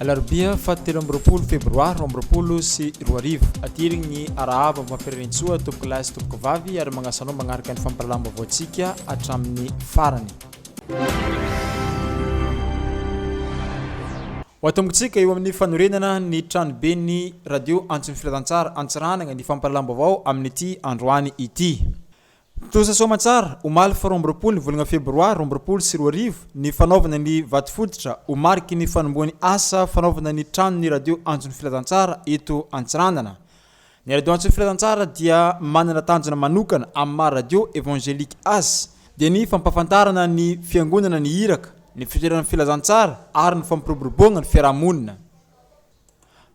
Alarobia fahatelo amby roapolo febroary roa amby roapolo sy roa arivo atirigny ny arahava mampirerentsoa tompoko lahy sy tompoko vavy ary magnasanao magnaraka ny famparalam-baovao antsika hatramin'ny farany. Ho atombotsika eo amin'ny fanorenana ny tranobe ny radio antson'ny filadan-tsara antsaranagna ny famparalam-baovao amin'ny ity androany ity. Tosa somatsara omaly fa roa amby roapolo ny volana febroary roa amby roapolo sy roa arivo ny fanaovana ny vato fototra ho mariky ny fanomboany asa fanaovana ny trano ny radio antson'ny filadan-tsara eto Antsiranana. Ny radio antson'ny filadan-tsara dia manana tanjona manokana amin'ny maha radio évangélique azy dia ny fampafantarana ny fiangonana ny iraka ny fitoerana filazan-tsara ary ny fampiroboroboana ny fiarahamonina.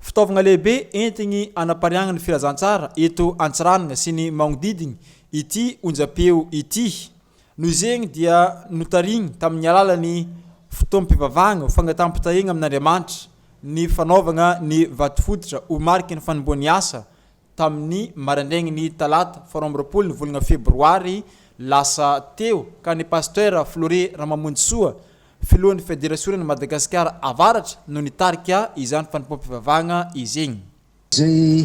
Fitaovana lehibe entigny anapariagna ny filazan-tsara eto Antsiranana sy ny magnodidiny ity onjapeo ity. Noho zegny dia notarigny tamin'ny alalan'ny fotoam-pivavahagna fangataham-pitahigna amin'Andriamanitra ny fanaovana ny vato fototra ho mariky ny fanomboany asa tamin'ny maraindraigny ny talata fa roa amby roapolo ny volana febroary lasa teo ka ny pasteur Floré Ramamondsoa filohan'ny Fédération Madagasikara avaratra no nitarika izany fanomboam-pivavahagna izegny. Zay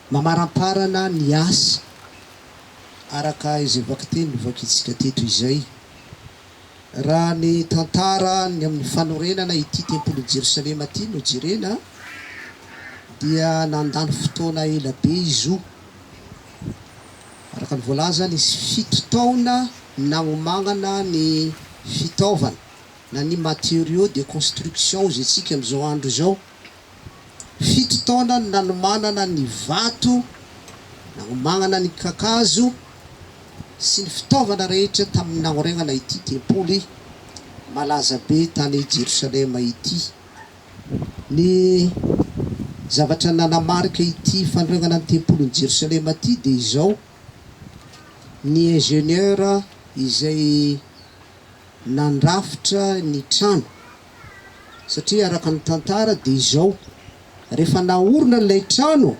mamaramparana ny asa araka izay vakteny vakitsika teto izay raha ny tantara ny amin'ny fanorenana ity tempolo Jerusalema ity no jerena dia nandany fotoana ela be izy io araka ny voalaza nisy 7 taona nagnomagnana ny fitaovana na ny matériaux de construction zay tsika am'izao andro zao 7 taona nanomanana ny vato nagnomagnana ny kakazo sy ny fitaovana rehetra tamin'ny nagnoregnana ity tempoly malaza be tany Jerusalema ity. Ny zavatra nanamarika ity fanoregnana ny tempoly Jerusalema ity dia izao ny ingénieur izay nandrafitra ny trano satria araka ny tantara dia izao rehefa naorina ilay trano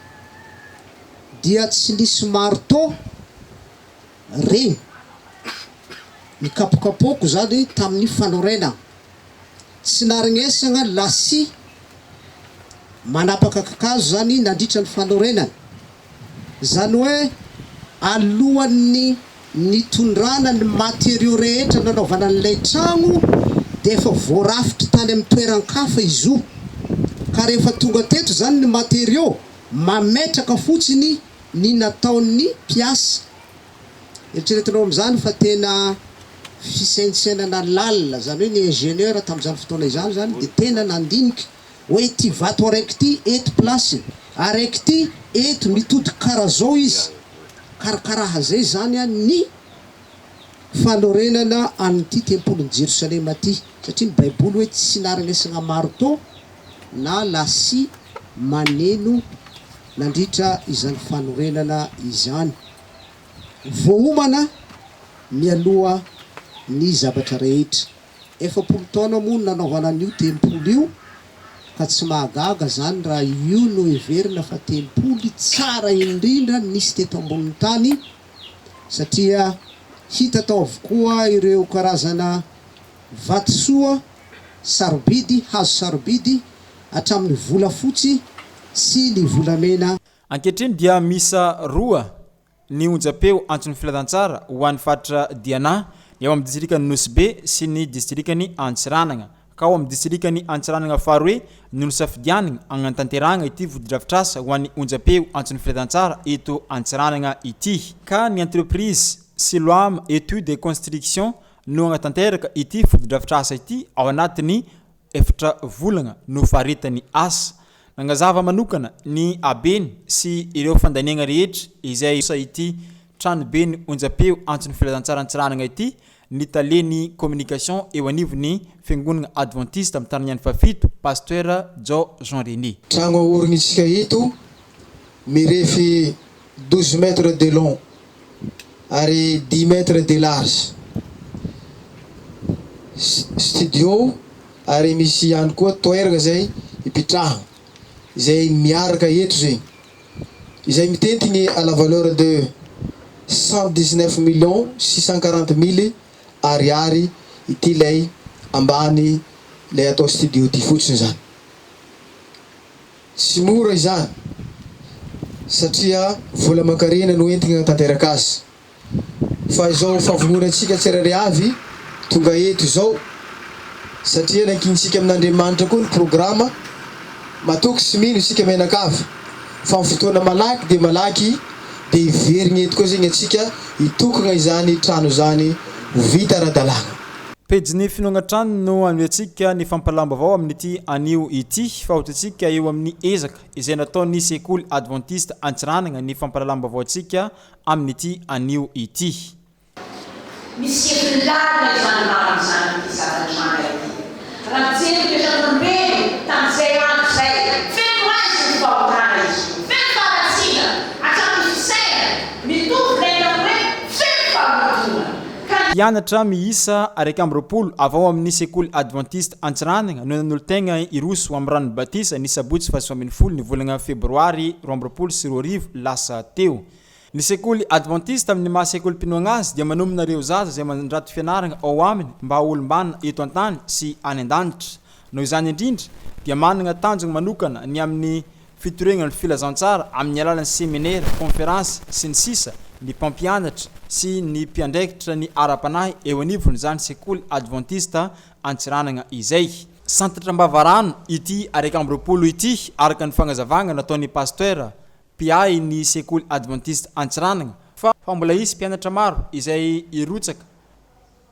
dia tsy nisy marteau regny ny kapokapoko zany tamin'ny fanorena tsy narignesagna lasy manapaka kakazo zany nandritra ny fanorenana zany hoe alohan'ny nitondrana ny matériaux rehetra nanaovana an'ilay trano dia efa voarafitra tany amin'ny toeran-kafa izy io ka rehefa tonga teto zany ny matériaux mametraka fotsiny ny nataon'ny mpiasa. Eritreretinao amin'izany fa tena fisaintsainana lalina zany hoe ny ingénieur tamin'izany fotoana izany zany dia tena nandinika hoe ity vato araiky ity eto place araiky ity eto mitody karaha zao izy karakaraha zay zany ny fanorenana an'ity tempoly Jerusalema ity satria ny baiboly hoe tsy narignesagna marteau na lasy maneno nandritra izany fanorenana izany. Voaomana mialoha ny zavatra rehetra efapolo taona moa nanaovana an'io tempoly io ka tsy mahagaga zany raha io no heverina fa tempoly tsara indrindra nisy teto ambonin'ny tany satria hita tao avokoa ireo karazana vatosoa sarobidy hazo sarobidy hatramin'ny volafotsy sy ny volamena. Ankehitriny dia misa roa ny onjapeo antson'ny filadan-tsara ho an'ny faritra Diana eo amin'ny distrikany Nosbe sy ny distrikany Antsiranana ka ao amin'ny distrikany Antsiranana faharoe no safidianina agnatanteragna ity vodi-drafitrasa ho an'ny onjapeo antson'ny filadan-tsara eto Antsiranana ity ka ny entreprise Siloam étude et construction no agnatanteraka ity vodi-drafitrasa ity ao anatin'ny efatra volana no faharetany asa. Nangazava manokana ny abeny sy ireo fandaniagna rehetra izay ity tranobe ny onjapeo antson'ny filadan-tsara Antsiranana ity ny taleny communication eo anivon'ny fiangonana adventiste amin'ny tanany fafito pasteur Jean René. Trano aorinitsika ito mirefy 12 mètres de long ary 10 mètres de large studio ary misy ihany koa toerana zay ipitrahana izay miaraka eto zay izay mitentigny à la valeur de 119 640 000 ariary ity lay ambany lay atao studio ty fotsiny zany. tsy mora izany satria vola makarena no entigna tanteraka azy fa izao favononantsika tsirairay avy tonga eto izao satria nankinitsika amin'Andriamanitra koa ny programa matoky sy mino isika menakavy fa fotoana malaky de malaky de iverigny eto koa zegny atsika itokagna izany trano zany vita ara-dalàna. Pejiny finoana trano no anontsika ny fampalam-baovao amin'ity anio ity fa ohatritsika eo amin'ny ezaka izay nataon'ny sekoly adventiste Antsiranana ny fampalam-baovao antsika amin'ity anio ity. Misy filana izany marina izany ity zava-trano ity. Raha jery petratrambelo tamin'izay andro zay feno azy ny fahotana izy feno faratsina hatramin'ny fisaina mitovy lena hoe feno fahamotona. Mpianatra miisa 120 avao amin'ny sekoly adventiste Antsiranana no nanolo-tegna iroso amin'ny rano batisa ny sabotsy 10 ny volana febroary 2024 lasa teo. Ny sekoly adventiste amin'ny maha-sekoly mpinoagna azy dia manomana ireo zaza izay mandrato fianarana ao aminy mba olombana eto an-tany sy any an-danitra. Noho izany indrindra dia manana tanjona manokana ny amin'ny fitorenan'ny filazantsara amin'ny alalan'ny seminaire, conférence sy ny sisa ny mpampianatra sy ny mpiandraikitra ny ara-panahy eo anivon'izany sekoly adventiste Antsiranana izay. Santatra Mbavarano ity 120 ity araka ny fagnazavagna nataon'ny pasteur piay ny sekoly adventiste Antsiranana fa mbola isy mpianatra maro izay irotsaka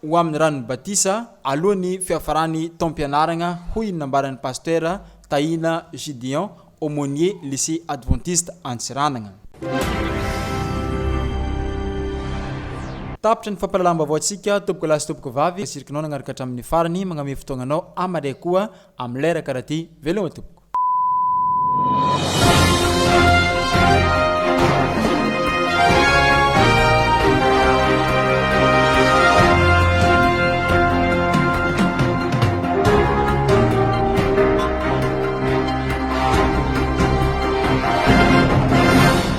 ho amin'ny rano batisa alohan'ny fiafarany taom-pianarana hoy nambaran'ny pasteur Taina Gideon aumônier lycée adventiste Antsiranana. Tapitra ny fampalalam-baovao antsika toboko lasy toboko vavy sirikinao nagnaraka hatramin'ny farany magname fotoagnanao amadray koa amin'ny lera karaha ty veloma tompoko.